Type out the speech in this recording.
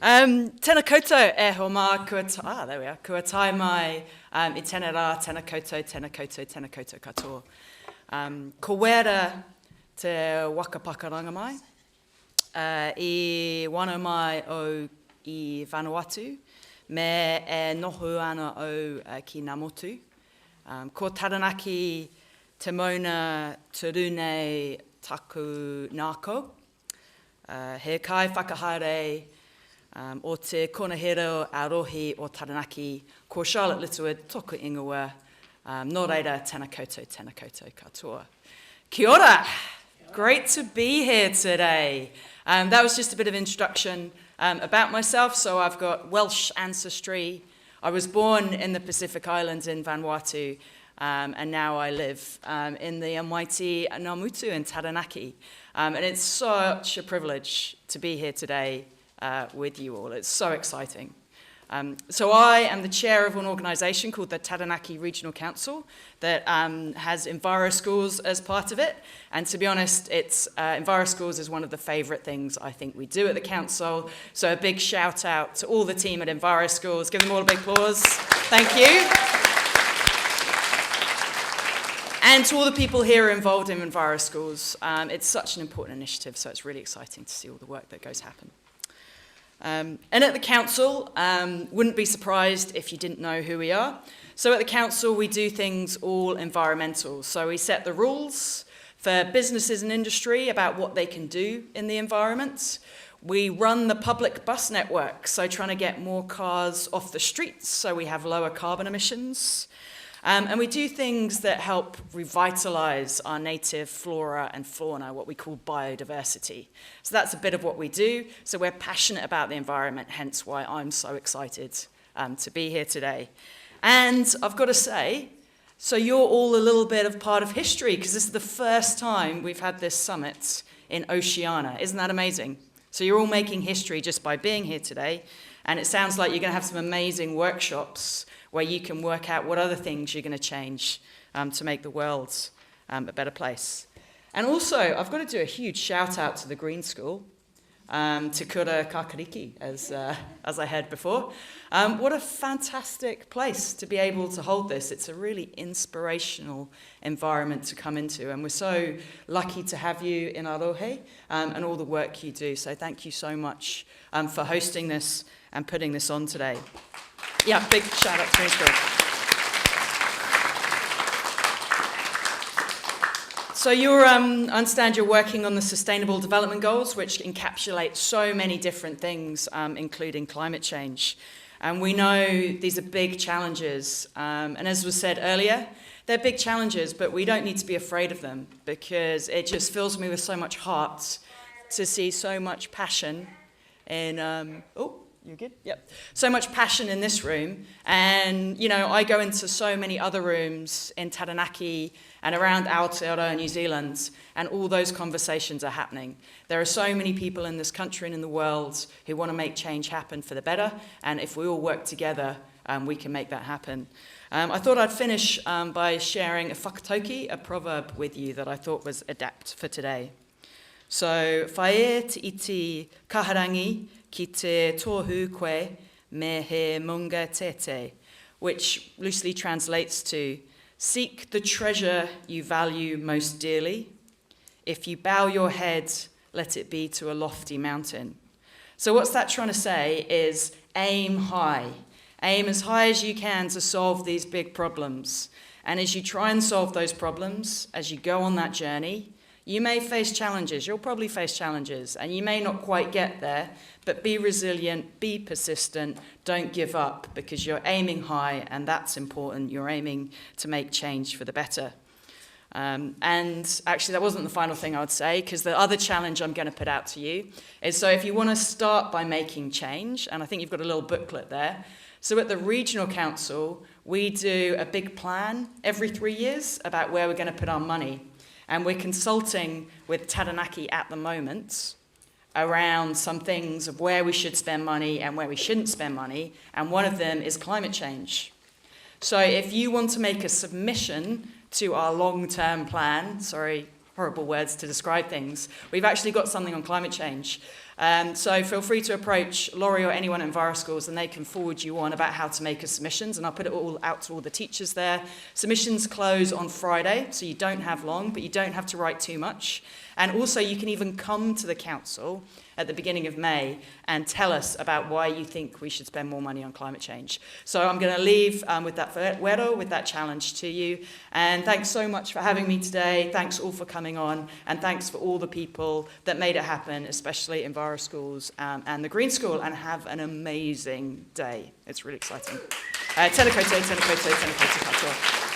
Tēnā koutou e ho mā there we are, kua tai mai I tēnā rā, tēnā koutou katoa. Ko wera te wakapakaranga mai, I wano mai o I Vanuatu, me e noho ana o ki ngā motu. Ko Taranaki te mauna te runei taku nāko, he kai whakahaere o te konahero a rohi o Taranaki, ko Charlotte Littlewood, toko ingoa, nō reira, tēnā koutou katoa. Kia ora! Great to be here today. That was just a bit of introduction about myself. So I've got Welsh ancestry. I was born in the Pacific Islands in Vanuatu, and now I live in the mighty Ngāmutu in Taranaki. And it's such a privilege to be here today with you all. It's so exciting. So I am the chair of an organisation called the Taranaki Regional Council that has Enviro Schools as part of it. And to be honest, Enviro Schools is one of the favourite things I think we do at the council. So a big shout out to all the team at Enviro Schools. Give them all a big applause. Thank you. And to all the people here involved in Enviro Schools. It's such an important initiative, so it's really exciting to see all the work that goes happen. And at the council, wouldn't be surprised if you didn't know who we are. So at the council, we do things all environmental. So we set the rules for businesses and industry about what they can do in the environment. We run the public bus network, so trying to get more cars off the streets so we have lower carbon emissions. And we do things that help revitalise our native flora and fauna, what we call biodiversity. So that's a bit of what we do. So we're passionate about the environment, hence why I'm so excited to be here today. And I've got to say, so you're all a little bit of part of history, because this is the first time we've had this summit in Oceania. Isn't that amazing? So you're all making history just by being here today. And it sounds like you're going to have some amazing workshops where you can work out what other things you're going to change to make the world a better place. And also, I've got to do a huge shout out to the Green School, Te Kura Kakariki, as I heard before. What a fantastic place to be able to hold this. It's a really inspirational environment to come into, and we're so lucky to have you in Arohe and all the work you do. So thank you so much for hosting this and putting this on today. Yeah, big shout out to Green School. So I understand you're working on the Sustainable Development Goals, which encapsulate so many different things, including climate change. And we know these are big challenges. And as was said earlier, they're big challenges, but we don't need to be afraid of them, because it just fills me with so much heart to see so much passion in... You good? Yep. So much passion in this room. And, I go into so many other rooms in Taranaki and around Aotearoa, New Zealand, and all those conversations are happening. There are so many people in this country and in the world who want to make change happen for the better. And if we all work together, we can make that happen. I thought I'd finish by sharing a whakatauki, a proverb with you that I thought was adept for today. So, whae te iti kaharangi, ki te tohu koe me he munga tete, which loosely translates to, seek the treasure you value most dearly. If you bow your head, let it be to a lofty mountain. So what's that trying to say is aim high. Aim as high as you can to solve these big problems. And as you try and solve those problems, as you go on that journey, you may face challenges. You'll probably face challenges, and you may not quite get there, but be resilient, be persistent, don't give up, because you're aiming high, and that's important. You're aiming to make change for the better. And actually, that wasn't the final thing I would say, because the other challenge I'm going to put out to you is, so if you want to start by making change, and I think you've got a little booklet there. So at the Regional Council, we do a big plan every 3 years about where we're going to put our money. And we're consulting with Taranaki at the moment around some things of where we should spend money and where we shouldn't spend money. And one of them is climate change. So if you want to make a submission to our long-term plan, sorry, horrible words to describe things, we've actually got something on climate change. So feel free to approach Laurie or anyone at EnviroSchools, and they can forward you on about how to make submissions, and I'll put it all out to all the teachers there. Submissions close on Friday, so you don't have long, but you don't have to write too much. And also you can even come to the council at the beginning of May and tell us about why you think we should spend more money on climate change. So I'm going to leave with that wero, with that challenge to you. And thanks so much for having me today. Thanks all for coming on. And thanks for all the people that made it happen, especially EnviroSchools and the Green School. And have an amazing day. It's really exciting. Tēnā koutou, tēnā koutou, tēnā koutou katoa.